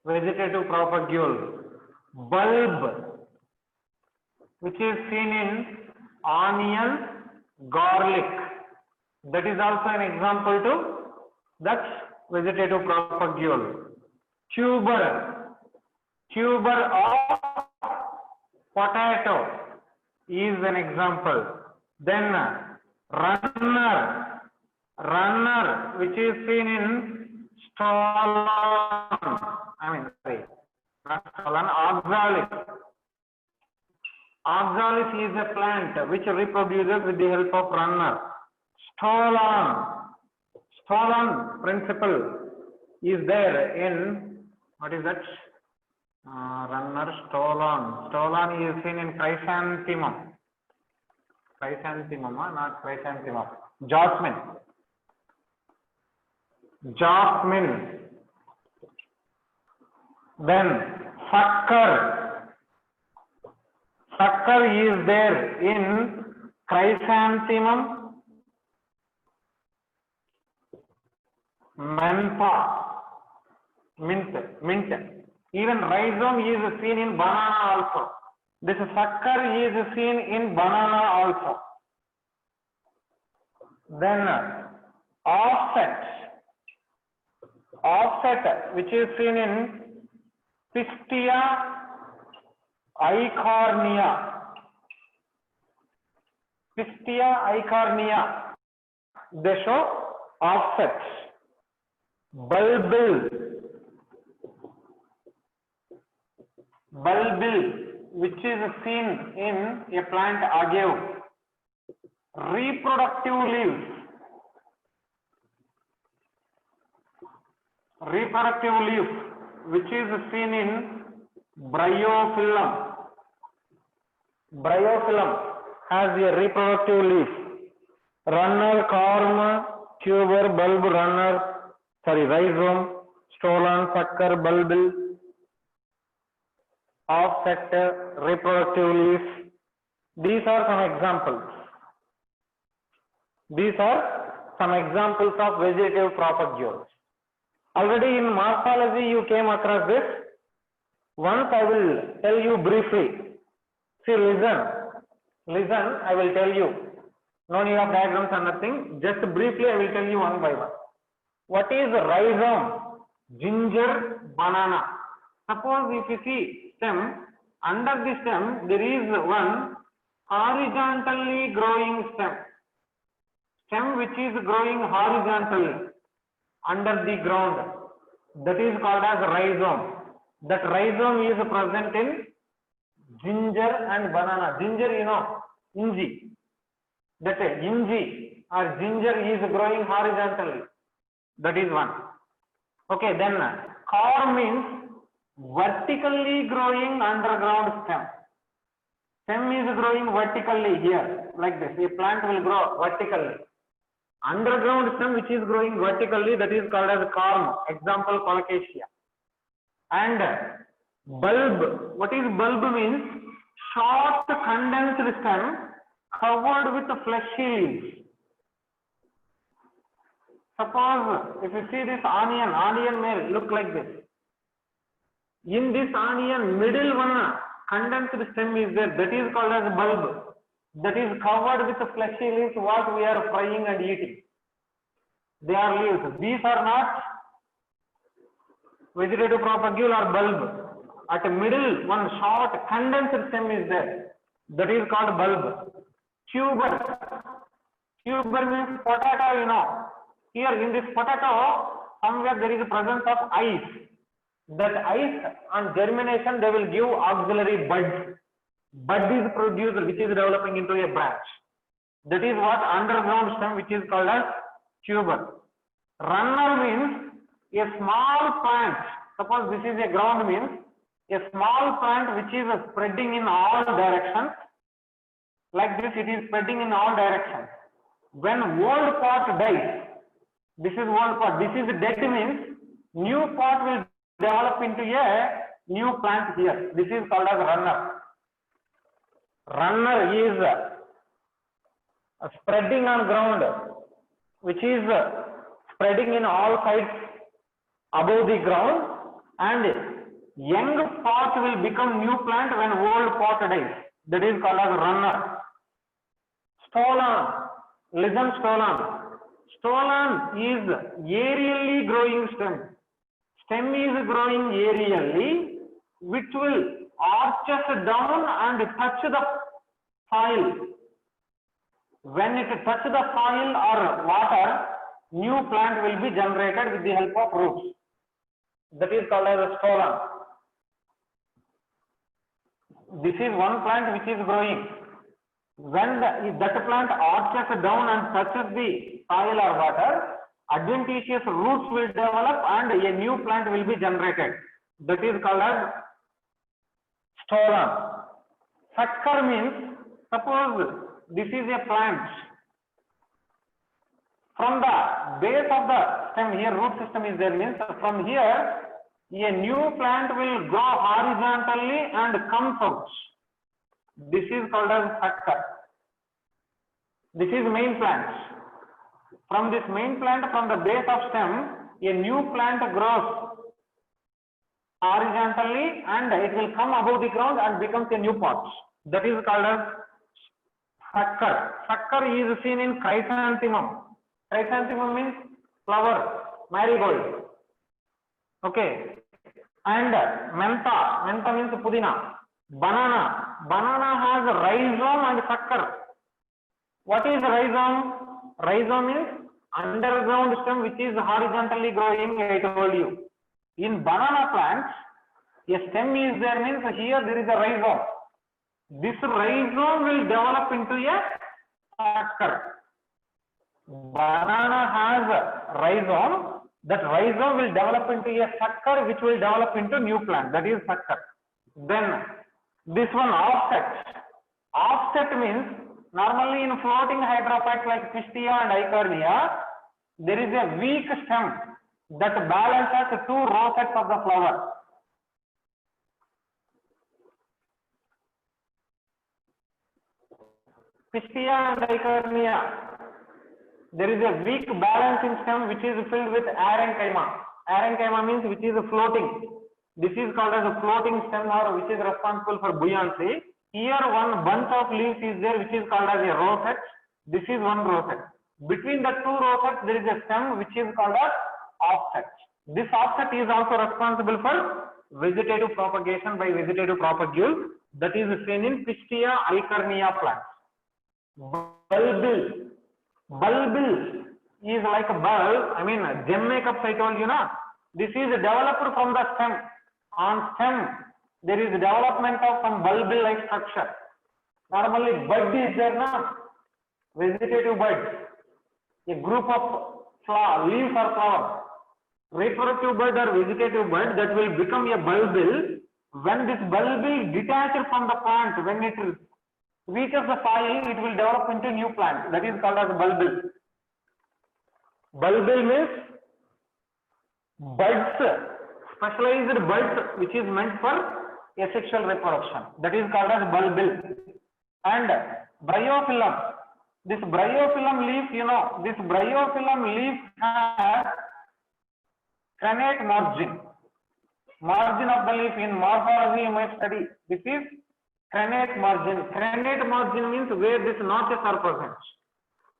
vegetative propagule. Bulb, which is seen in onion, garlic, that is also an example to that vegetative propagule. Tuber of potato is an example. Then runner, which is seen in oxalis. Oxalis is a plant which reproduces with the help of runner. Stolon principle is there in, what is that? Runner stolon. Stolon is seen in chrysanthemum. Chrysanthemum, not chrysanthemum. Jasmine. Jasmine. Then sucker. Sucker is there in chrysanthemum, mentha, mint. Even rhizome is seen in banana also. This sucker is seen in banana also. Then offset, which is seen in Pistia eichhornea. They show offset. Bulbil, which is seen in a plant agave. Reproductive leaves, which is seen in bryophyllum. Bryophyllum has a reproductive leaf. Runner, corm, tuber, bulb, rhizome, stolon, sucker, bulbil, offset, reproductive leaf. These are some examples of vegetative propagules. Already in morphology you came across this. Once I will tell you briefly. See, listen, I will tell you. No need of diagrams or nothing. Just briefly I will tell you one by one. What is rhizome? Ginger, banana. Suppose if you see stem, under the stem there is one horizontally growing stem which is growing horizontally under the ground. That is called as rhizome. That rhizome is present in ginger and banana. Ginger, you know, inji. That inji or ginger is growing horizontally. That is one. Okay, then corm means vertically growing underground stem. Stem is growing vertically here, like this. A plant will grow vertically. Underground stem which is growing vertically, that is called as corm. Example, colocasia. And bulb. What is bulb means? Short condensed stem covered with fleshy leaves. Suppose if you see this onion may look like this. In this onion, middle one condensed stem is there. That is called as bulb. That is covered with fleshy leaves, what we are frying and eating. They are leaves. These are not vegetative propagule or bulb. At the middle, one short condensed stem is there. That is called bulb. Tuber. Tuber means potato, you know. Here in this potato, somewhere there is a presence of ice. That ice on germination, they will give auxiliary buds. Bud is produced which is developing into a branch. That is what underground stem which is called as tuber. Runner means a small plant. Suppose this is a ground means a small plant which is spreading in all directions. Like this, it is spreading in all directions. When old pot dies, this is old pot. This is dead means new pot will develop into a new plant here. This is called as runner. Runner is spreading on ground, which is spreading in all sides above the ground, and young pot will become new plant when old pot dies. That is called as runner. Stolon. Listen, stolon. Stolon is aerially growing stem. Stem is growing aerially, which will arches down and touch the soil. When it touches the soil or water, new plant will be generated with the help of roots. That is called as a stolon. This is one plant which is growing. if that plant arches down and touches the soil or water, adventitious roots will develop and a new plant will be generated. That is called as stolon. Sucker means, suppose this is a plant. From the base of the stem, here root system is there, means from here a new plant will grow horizontally and comes out. This is called as sucker. This is main plant. From this main plant, from the base of stem, a new plant grows horizontally and it will come above the ground and becomes a new pot. That is called as sucker. Sucker is seen in chrysanthemum. Chrysanthemum means flower, marigold. Okay. And mentha. Mentha means pudina. Banana. Banana has rhizome and sucker. What is rhizome? Rhizome is underground stem which is horizontally growing, I told you. In banana plants, a stem is there, means here there is a rhizome. This rhizome will develop into a sucker. Banana has rhizome. That rhizome will develop into a sucker which will develop into new plant. That is sucker. Then this one offset. Offset means normally in floating hydrophytes like Pistia and Eichhornia, there is a weak stem that balances two rosettes of the flower. Pistia and Eichhornia, there is a weak balancing stem which is filled with arenchyma. Arenchyma means which is floating. This is called as a floating stem or which is responsible for buoyancy. Here one bunch of leaves is there which is called as a rosette. This is one rosette. Between the two rosettes there is a stem which is called as offset. This offset is also responsible for vegetative propagation by vegetative propagules. That is seen in Pistia Eichhornia plants. Bulbil. Bulbil is like a bulb. I mean gem makeups I told you na. This is developed from the stem. On stem there is development of some bulbil-like structure. Normally bud is there na. Vegetative bud. A group of leaves or flowers. Reproductive bud or vegetative bud that will become a bulbil. When this bulbil detaches from the plant, when it reaches the soil, it will develop into new plant. That is called as bulbil. Bulbil means buds, specialized buds which is meant for asexual reproduction. That is called as bulbil. And bryophyllum. This bryophyllum leaf, you know, this bryophyllum leaf has crenate margin. Margin of the leaf in morphology you might study. This is crenate margin. Crenate margin means where these notches are present.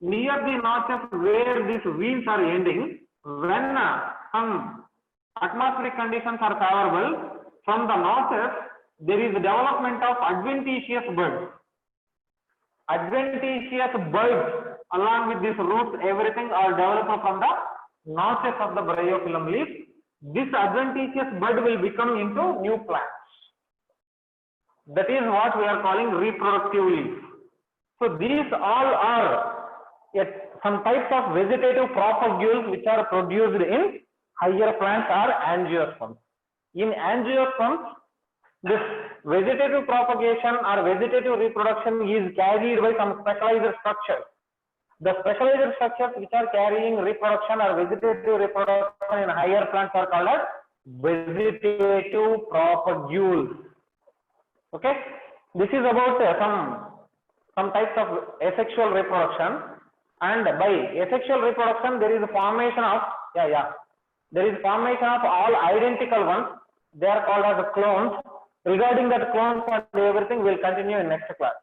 Near the notches where these veins are ending, when some atmospheric conditions are favorable, from the notches there is development of adventitious buds. Adventitious buds along with these roots, everything are developed from the notches of the bryophyllum leaf. This adventitious bud will become into new plants. That is what we are calling reproductive leaf. So these all are some types of vegetative propagules which are produced in higher plants or angiosperms. In angiosperms, this vegetative propagation or vegetative reproduction is carried by some specialized structures. The specialized structures which are carrying reproduction or vegetative reproduction in higher plants are called as vegetative propagules. Okay, this is about some types of asexual reproduction, and by asexual reproduction there is a formation of there is formation of all identical ones. They are called as clones. Regarding that clones and everything, we'll continue in next class.